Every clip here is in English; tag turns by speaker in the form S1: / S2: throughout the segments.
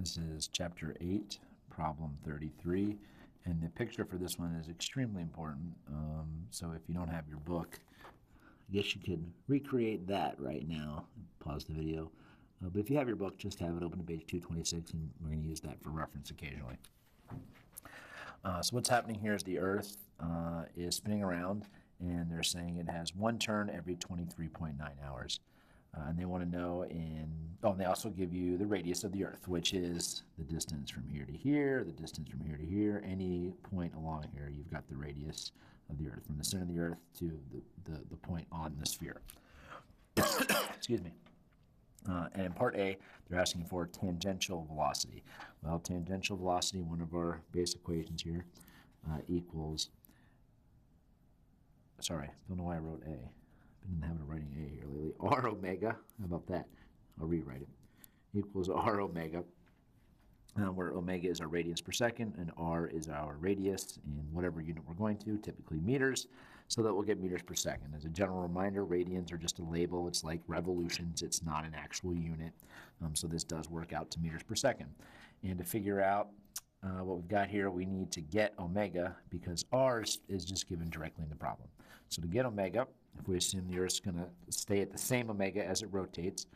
S1: This is Chapter 8, Problem 33, and the picture for this one is extremely important. So if you don't have your book, I guess you could recreate that right now. Pause the video. But if you have your book, just have it open to page 226, and we're going to use that for reference occasionally. So what's happening here is the Earth is spinning around, and they're saying it has one turn every 23.9 hours. And they want to know and they also give you the radius of the Earth, which is the distance from here to here, the distance from here to here. Any point along here, you've got the radius of the Earth, from the center of the Earth to the point on the sphere. Excuse me. And in part A, they're asking for tangential velocity. Well, tangential velocity, one of our base equations here, equals, sorry, don't know why I wrote A. I've been in the habit of writing A here lately. R omega, how about that? I'll rewrite it. Equals R omega, where omega is our radians per second and R is our radius in whatever unit we're going to, typically meters, so that we'll get meters per second. As a general reminder, radians are just a label. It's like revolutions. It's not an actual unit. So this does work out to meters per second. And to figure out what we've got here, we need to get omega because R is just given directly in the problem. So to get omega, if we assume the Earth's going to stay at the same omega as it rotates,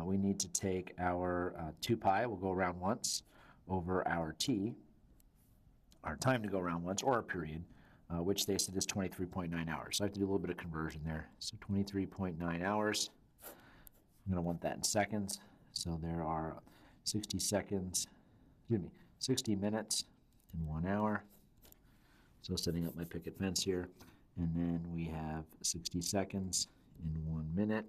S1: we need to take our 2 pi, we'll go around once, over our t, our time to go around once, or our period, which they said is 23.9 hours. So I have to do a little bit of conversion there. So 23.9 hours, I'm going to want that in seconds. So there are 60 seconds, 60 minutes in 1 hour. So setting up my picket fence here. And then we have 60 seconds in 1 minute.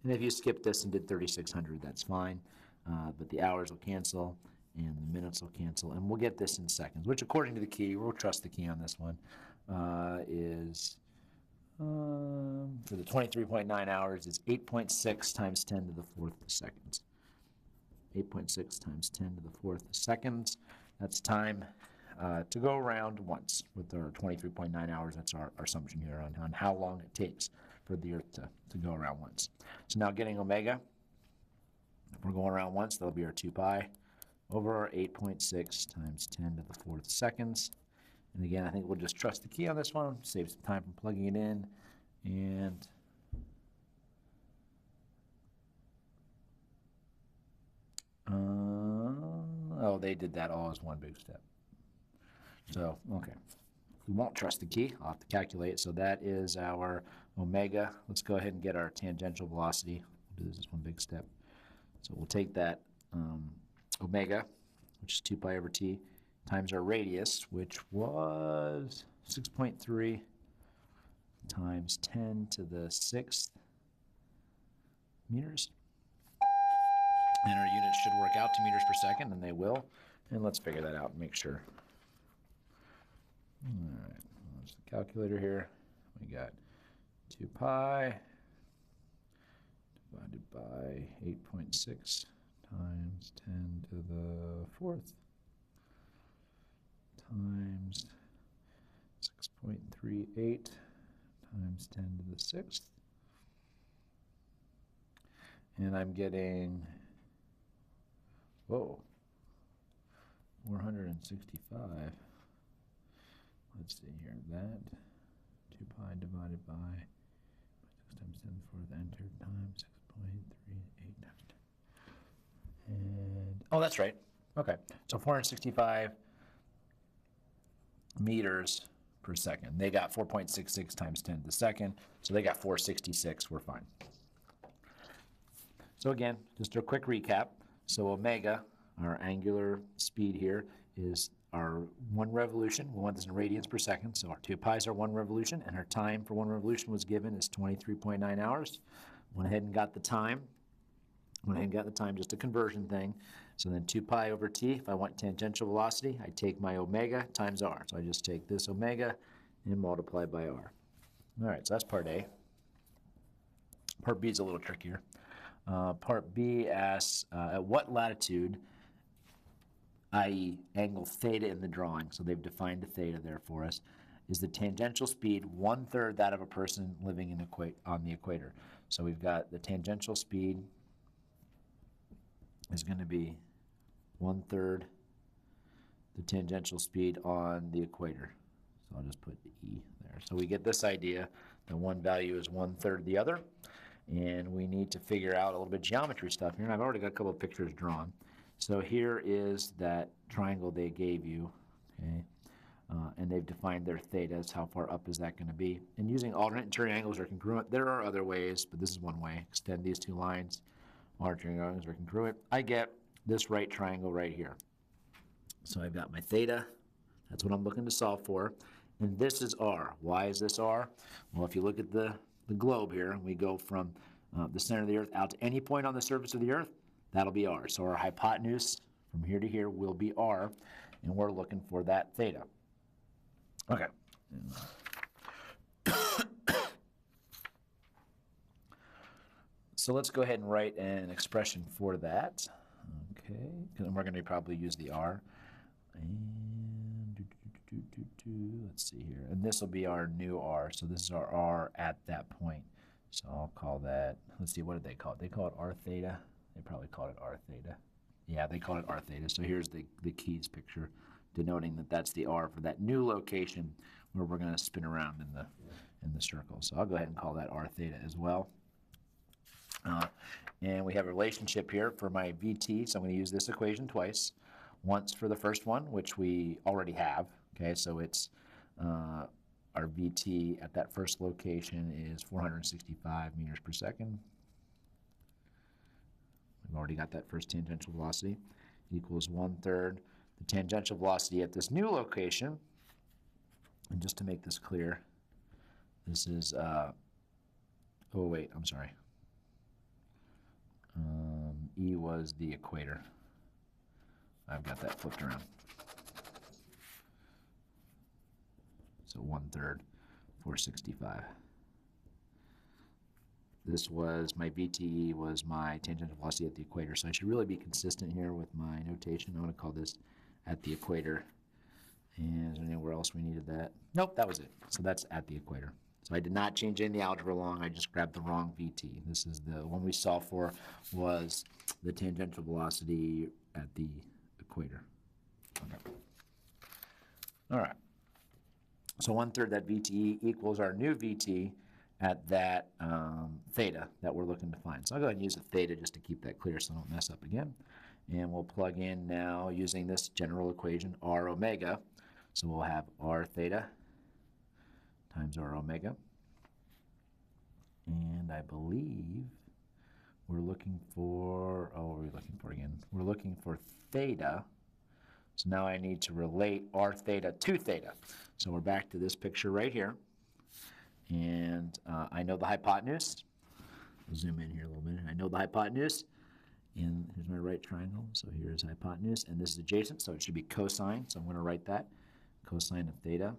S1: And if you skip this and did 3,600, that's fine. But the hours will cancel and the minutes will cancel. And we'll get this in seconds, which according to the key, we'll trust the key on this one, is, for the 23.9 hours, is 8.6 times 10 to the 4th seconds. 8.6 times 10 to the 4th seconds. That's time to go around once with our 23.9 hours. That's our assumption here on how long it takes for the Earth to go around once. So now getting omega, if we're going around once, that'll be our 2 pi over our 8.6 times 10 to the 4th seconds. And again, I think we'll just trust the key on this one, save some time from plugging it in, and oh, they did that all as one big step. So, okay. We won't trust the key. I'll have to calculate. So that is our omega. Let's go ahead and get our tangential velocity. We'll do this as one big step. So we'll take that omega, which is 2 pi over t, times our radius, which was 6.3 times 10 to the 6th meters. And our units should work out to meters per second, and they will. And let's figure that out and make sure. All right, there's the calculator here. We got 2 pi divided by 8.6 times 10 to the 4th times 6.38 times 10 to the 6th. And I'm getting, whoa, 465. Let's see here, that 2 pi divided by 6 times 10 to the 4th entered times 6.38 times 10. And, oh, that's right. Okay, so 465 meters per second. They got 4.66 times 10 to the second, so they got 466. We're fine. So again, just a quick recap. So omega, our angular speed here, is our 1 revolution. We want this in radians per second, so our 2 pi's are 1 revolution, and our time for 1 revolution was given as 23.9 hours. Went ahead and got the time. Just a conversion thing. So then 2 pi over t, if I want tangential velocity, I take my omega times r. So I just take this omega and multiply by r. All right, so that's part A. Part B is a little trickier. Part B asks, at what latitude, i.e. angle theta in the drawing, so they've defined a theta there for us, is the tangential speed 1/3 that of a person living on the equator. So we've got the tangential speed is going to be 1/3 the tangential speed on the equator. So I'll just put E there. So we get this idea that one value is 1/3 the other, and we need to figure out a little bit of geometry stuff here. And I've already got a couple of pictures drawn. So here is that triangle they gave you, okay? And they've defined their thetas. How far up is that going to be? And using alternate and triangles are congruent. There are other ways, but this is one way. Extend these two lines. Alternate triangles are congruent. I get this right triangle right here. So I've got my theta. That's what I'm looking to solve for. And this is r. Why is this r? Well, if you look at the globe here, we go from the center of the Earth out to any point on the surface of the Earth, that'll be r. So our hypotenuse from here to here will be r, and we're looking for that theta. Okay. So let's go ahead and write an expression for that. Okay, and we're going to probably use the r. And let's see here. And this will be our new r. So this is our r at that point. So I'll call that, let's see, what did they call it? They call it r theta. They probably called it r theta. Yeah, they called it r theta. So here's the keys picture denoting that that's the r for that new location where we're going to spin around in the circle. So I'll go ahead and call that r theta as well. And we have a relationship here for my VT, so I'm going to use this equation twice. Once for the first one, which we already have. Okay, so it's our VT at that first location is 465 meters per second. We've already got that first tangential velocity. Equals 1/3 the tangential velocity at this new location. And just to make this clear, this is, oh wait, I'm sorry. E was the equator. I've got that flipped around. So 1/3, 465. This was my VTE was my tangential velocity at the equator. So I should really be consistent here with my notation. I want to call this at the equator. And is there anywhere else we needed that? Nope, that was it. So that's at the equator. So I did not change any of the algebra along. I just grabbed the wrong VT. This is the one we solved for was the tangential velocity at the equator. Okay. All right. So 1/3 that VTE equals our new VT at that theta that we're looking to find. So I'll go ahead and use a theta just to keep that clear so I don't mess up again. And we'll plug in now using this general equation, r omega. So we'll have r theta times r omega. And I believe we're looking for, oh, what are we looking for again? We're looking for theta. So now I need to relate r theta to theta. So we're back to this picture right here. And I know the hypotenuse. I'll zoom in here a little bit. I know the hypotenuse. And here's my right triangle. So here's hypotenuse. And this is adjacent, so it should be cosine. So I'm going to write that. Cosine of theta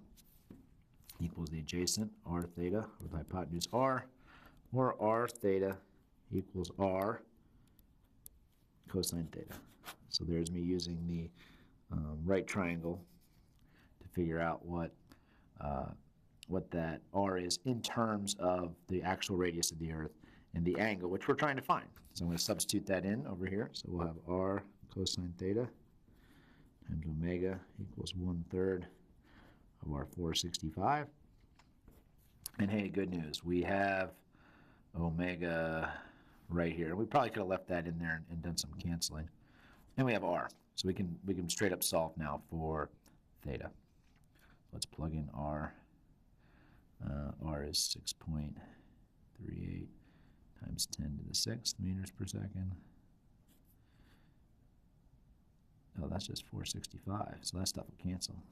S1: equals the adjacent r theta with hypotenuse r, or r theta equals r cosine theta. So there's me using the right triangle to figure out what that r is in terms of the actual radius of the Earth and the angle, which we're trying to find. So I'm going to substitute that in over here. So we'll have r cosine theta times omega equals 1/3 of our 465. And hey, good news, we have omega right here. We probably could have left that in there and done some canceling. And we have r. So we can straight up solve now for theta. Let's plug in r. R is 6.38 times 10 to the 6th meters per second. Oh, that's just 465. So that stuff will cancel.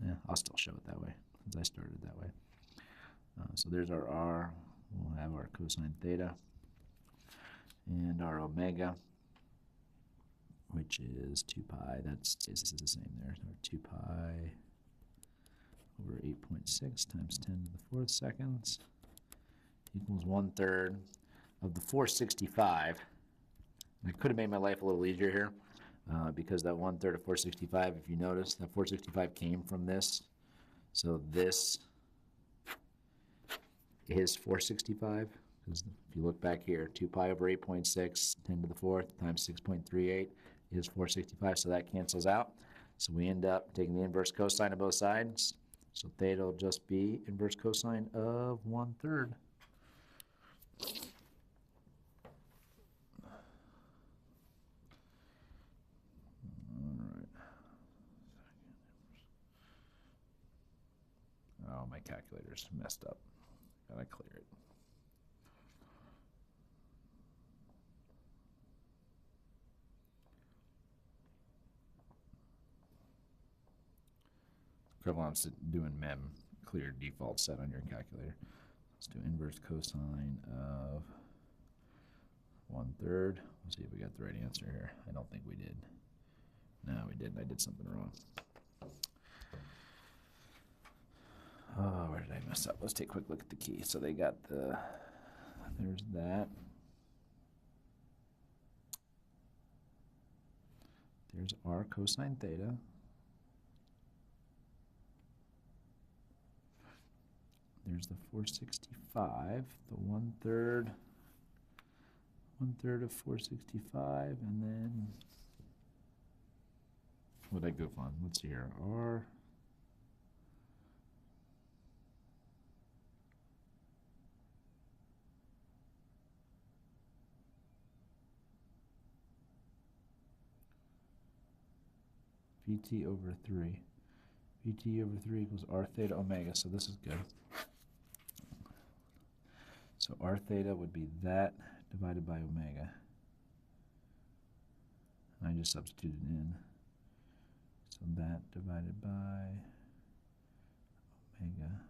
S1: Yeah, I'll still show it that way since I started that way. So there's our r. We'll have our cosine theta and our omega, which is 2 pi. This is the same there. So 2 pi over 8.6 times 10 to the 4th seconds equals 1/3 of the 465. And I could have made my life a little easier here because that 1/3 of 465, if you notice, that 465 came from this. So this is 465. Because if you look back here, 2 pi over 8.6, 10 to the 4th times 6.38 is 465, so that cancels out. So we end up taking the inverse cosine of both sides. So theta will just be inverse cosine of 1/3. Oh, my calculator's messed up. Gotta clear it. Equivalent to doing mem, clear default set on your calculator. Let's do inverse cosine of 1/3. Let's see if we got the right answer here. I don't think we did. No, we didn't. I did something wrong. Oh, where did I mess up? Let's take a quick look at the key. So they got the, there's that. There's r cosine theta. There's the 465, the 1/3 of 465, and then what did I goof on? Let's see here. R Vt over 3. Vt over 3 equals r theta omega, so this is good. So r theta would be that divided by omega. I just substituted in. So that divided by omega.